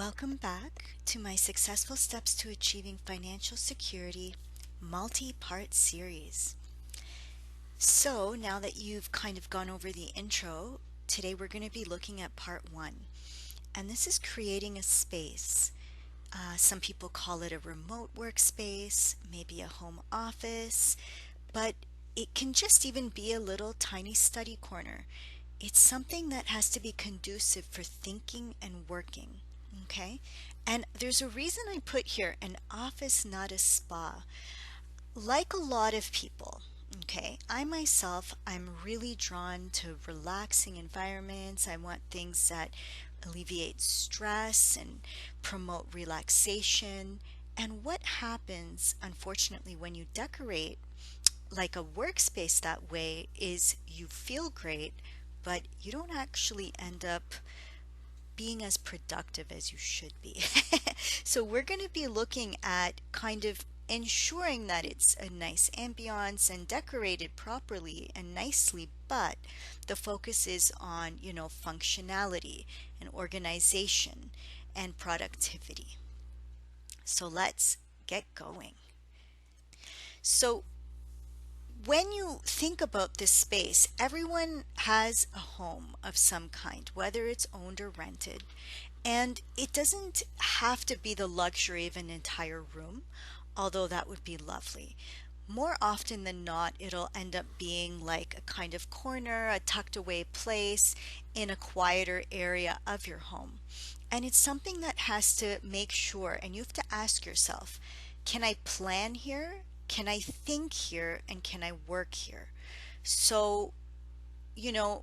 Welcome back to my Successful Steps to Achieving Financial Security multi-part series. So now that you've kind of gone over the intro, today we're going to be looking at part one. And this is creating a space. Some people call it a remote workspace, maybe a home office, but it can just even be a little tiny study corner. It's something that has to be conducive for thinking and working. Okay? And there's a reason I put here an office, not a spa. Like a lot of people, okay, I myself, I'm really drawn to relaxing environments. I want things that alleviate stress and promote relaxation. And what happens, unfortunately, when you decorate like a workspace that way is you feel great, but you don't actually end up being as productive as you should be. So we're going to be looking at kind of ensuring that it's a nice ambiance and decorated properly and nicely, but the focus is on, functionality and organization and productivity. So let's get going. So when you think about this space, everyone has a home of some kind, whether it's owned or rented, and it doesn't have to be the luxury of an entire room, although that would be lovely. More often than not, it'll end up being like a kind of corner, a tucked away place in a quieter area of your home. And it's something that has to make sure, and you have to ask yourself, can I plan here? Can I think here? And can I work here? So,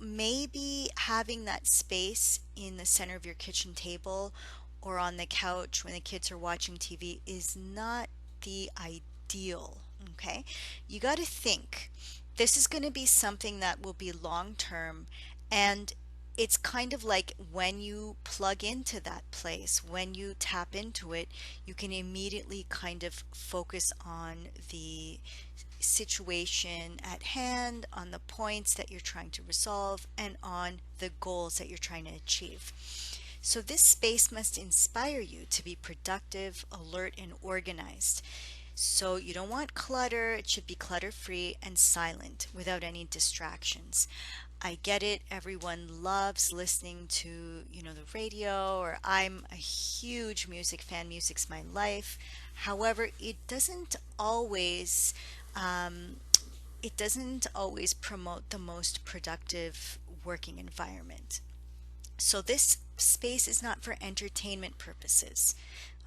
maybe having that space in the center of your kitchen table or on the couch when the kids are watching TV is not the ideal. Okay, you got to think this is going to be something that will be long term, and it's kind of like when you plug into that place, when you tap into it, you can immediately kind of focus on the situation at hand, on the points that you're trying to resolve, and on the goals that you're trying to achieve. So this space must inspire you to be productive, alert, and organized. So you don't want clutter. It should be clutter free and silent without any distractions. I get it. Everyone loves listening to, the radio, or I'm a huge music fan. Music's my life. However, um, it doesn't always promote the most productive working environment. So this space is not for entertainment purposes.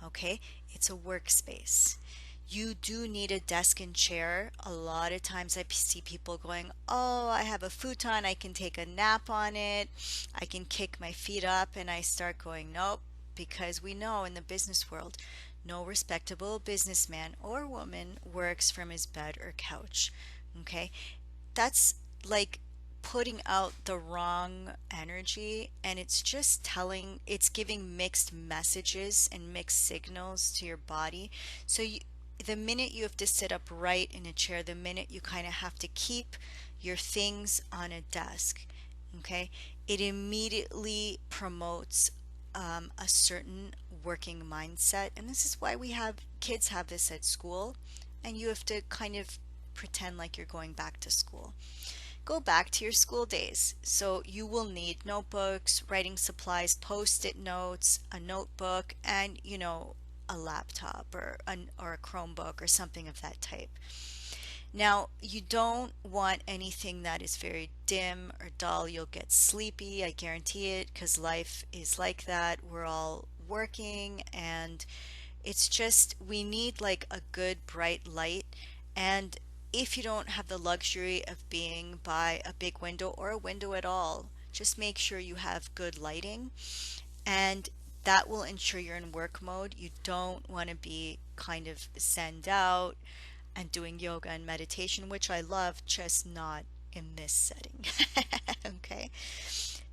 Okay? It's a workspace. You do need a desk and chair. A lot of times see people going, "Oh, I have a futon, I can take a nap on it. I can kick my feet up." And I start going, "Nope," because we know in the business world, no respectable businessman or woman works from his bed or couch. Okay? That's like putting out the wrong energy, and it's giving mixed messages and mixed signals to your body. So the minute you have to sit upright in a chair, the minute you kind of have to keep your things on a desk, okay, it immediately promotes a certain working mindset. And this is why we have kids have this at school, and you have to kind of pretend like you're going back to school. Go back to your school days. So you will need notebooks, writing supplies, post-it notes, a notebook, and a laptop or a Chromebook or something of that type. Now, you don't want anything that is very dim or dull. You'll get sleepy, I guarantee it, because life is like that. We're all working, and it's just we need like a good bright light. And if you don't have the luxury of being by a big window or a window at all, just make sure you have good lighting, and that will ensure you're in work mode. You don't want to be kind of zenned out and doing yoga and meditation, which I love, just not in this setting. Okay?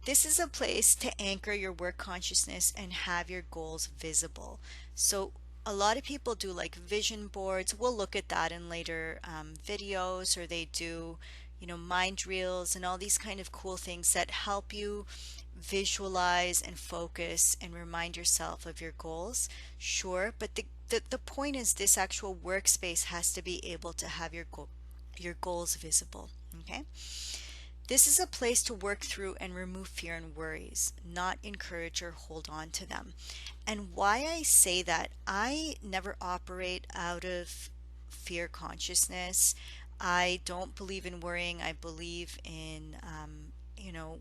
This is a place to anchor your work consciousness and have your goals visible. So a lot of people do like vision boards. We'll look at that in later videos, or they do, mind reels and all these kind of cool things that help you visualize and focus and remind yourself of your goals, sure, but the point is this actual workspace has to be able to have your goals visible. Okay. This is a place to work through and remove fear and worries, not encourage or hold on to them. And why I say that, I never operate out of fear consciousness. I don't believe in worrying. I believe in,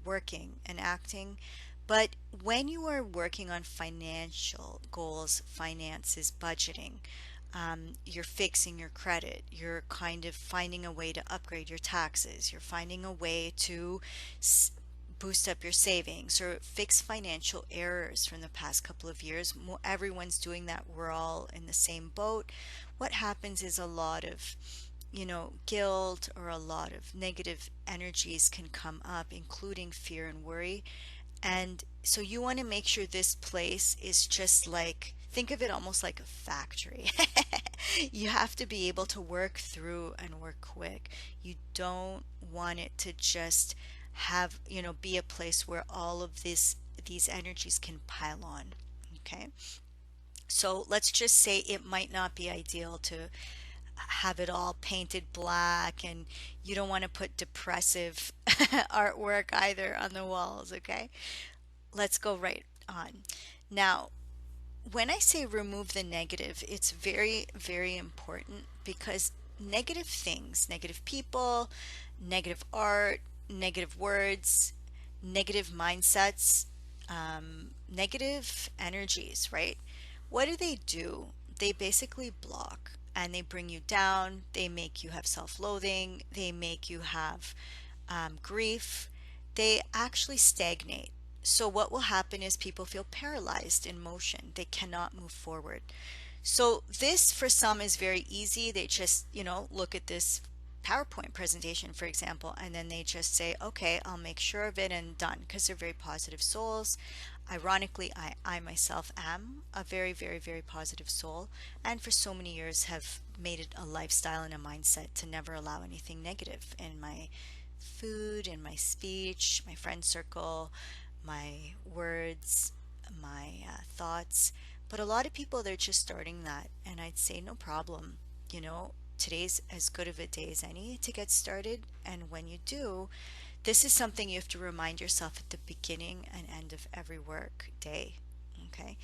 working and acting. But when you are working on financial goals, finances, budgeting, you're fixing your credit, you're kind of finding a way to upgrade your taxes, you're finding a way to s- boost up your savings or fix financial errors from the past couple of years. Everyone's doing that. We're all in the same boat. What happens is a lot of guilt or a lot of negative energies can come up, including fear and worry. And so you want to make sure this place is just like, think of it almost like a factory. You have to be able to work through and work quick. You don't want it to just have, be a place where all of these energies can pile on. Okay? So let's just say it might not be ideal to have it all painted black, and you don't want to put depressive artwork either on the walls, okay? Let's go right on. Now, when I say remove the negative, it's very, very important because negative things, negative people, negative art, negative words, negative mindsets, negative energies, right? What do? They basically block and they bring you down. They make you have self loathing. They make you have grief. They actually stagnate. So, what will happen is people feel paralyzed in motion. They cannot move forward. So this for some is very easy. They just, look at this PowerPoint presentation, for example, and then they just say, okay, I'll make sure of it and done, because they're very positive souls. Ironically, I myself am a very, very, very positive soul, and for so many years have made it a lifestyle and a mindset to never allow anything negative in my food, in my speech, my friend circle, my words, my thoughts. But a lot of people, they're just starting that. And I'd say, no problem. Today's as good of a day as any to get started. And when you do, this is something you have to remind yourself at the beginning and end of every work day. Okay.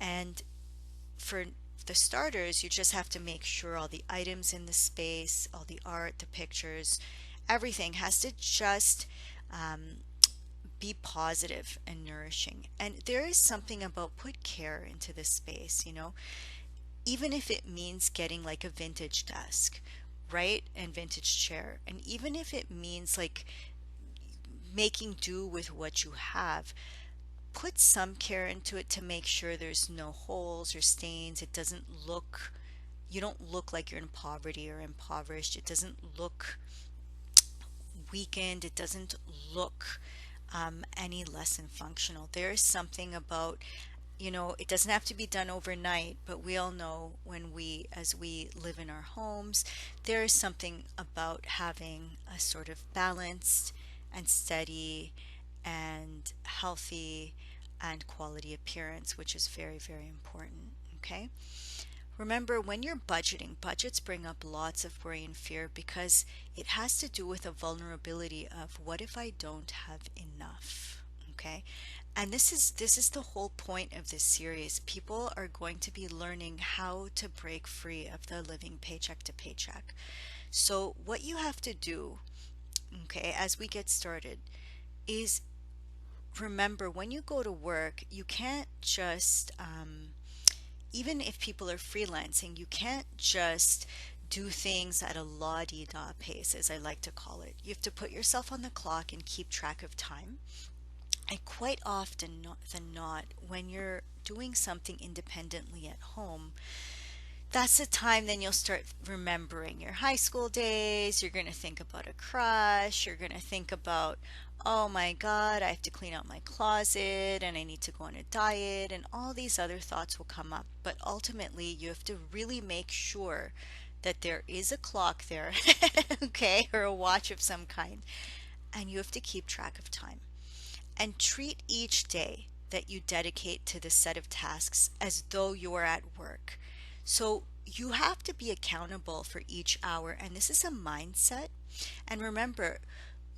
And for the starters, you just have to make sure all the items in the space, all the art, the pictures, everything has to just be positive and nourishing. And there is something about put care into this space, even if it means getting like a vintage desk, right? And vintage chair. And even if it means like making do with what you have, put some care into it to make sure there's no holes or stains. It doesn't look, you don't look like you're in poverty or impoverished. It doesn't look weakened. It doesn't look any less than functional. There is something about, it doesn't have to be done overnight, but we all know as we live in our homes, there is something about having a sort of balanced and steady and healthy and quality appearance, which is very, very important. Okay. Remember, when you're budgeting, budgets bring up lots of worry and fear because it has to do with a vulnerability of what if I don't have enough? Okay? And this is the whole point of this series. People are going to be learning how to break free of the living paycheck to paycheck. So what you have to do, okay, as we get started, is remember when you go to work, you can't just even if people are freelancing, you can't just do things at a la-di-da pace, as I like to call it. You have to put yourself on the clock and keep track of time. And quite often not than not, when you're doing something independently at home, that's the time then you'll start remembering your high school days. You're going to think about a crush. You're going to think about, oh my God, I have to clean out my closet and I need to go on a diet, and all these other thoughts will come up. But ultimately, you have to really make sure that there is a clock there, okay, or a watch of some kind, and you have to keep track of time. and treat each day that you dedicate to this set of tasks as though you're at work. So you have to be accountable for each hour, and this is a mindset. And remember,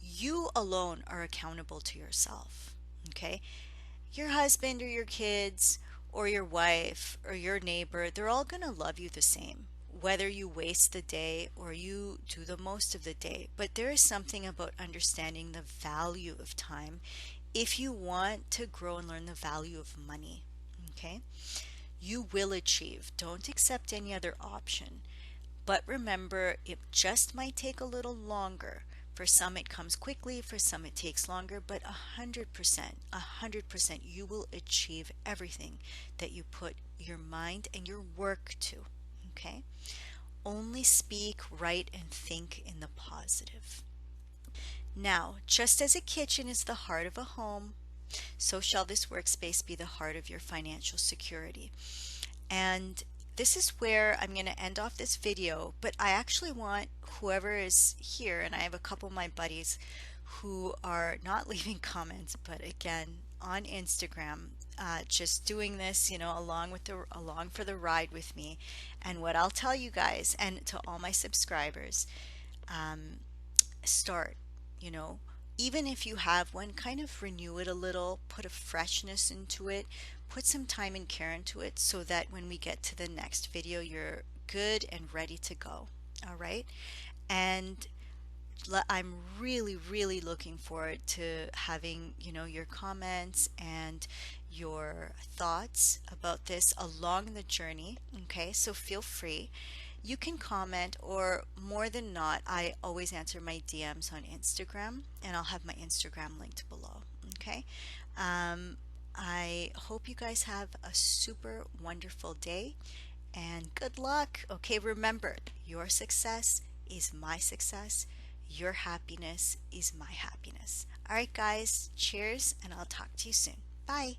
you alone are accountable to yourself. Okay? Your husband or your kids or your wife or your neighbor, they're all going to love you the same, whether you waste the day or you do the most of the day. But there is something about understanding the value of time if you want to grow and learn the value of money. Okay? You will achieve. Don't accept any other option. But remember, it just might take a little longer. For some, it comes quickly, for some, it takes longer, but 100%, you will achieve everything that you put your mind and your work to. Okay? Only speak, write, and think in the positive. Now, just as a kitchen is the heart of a home, so shall this workspace be the heart of your financial security. And this is where I'm going to end off this video, but I actually want whoever is here, and I have a couple of my buddies who are not leaving comments, but again, on Instagram, just doing this, along for the ride with me. And what I'll tell you guys, and to all my subscribers, start, you know, even if you have one, kind of renew it a little, put a freshness into it, put some time and care into it so that when we get to the next video, you're good and ready to go. All right. And I'm really, really looking forward to having, your comments and your thoughts about this along the journey. Okay, so feel free. You can comment, or more than not, I always answer my DMs on Instagram, and I'll have my Instagram linked below. Okay, I hope you guys have a super wonderful day and good luck. Okay, remember, your success is my success. Your happiness is my happiness. All right, guys, cheers, and I'll talk to you soon. Bye.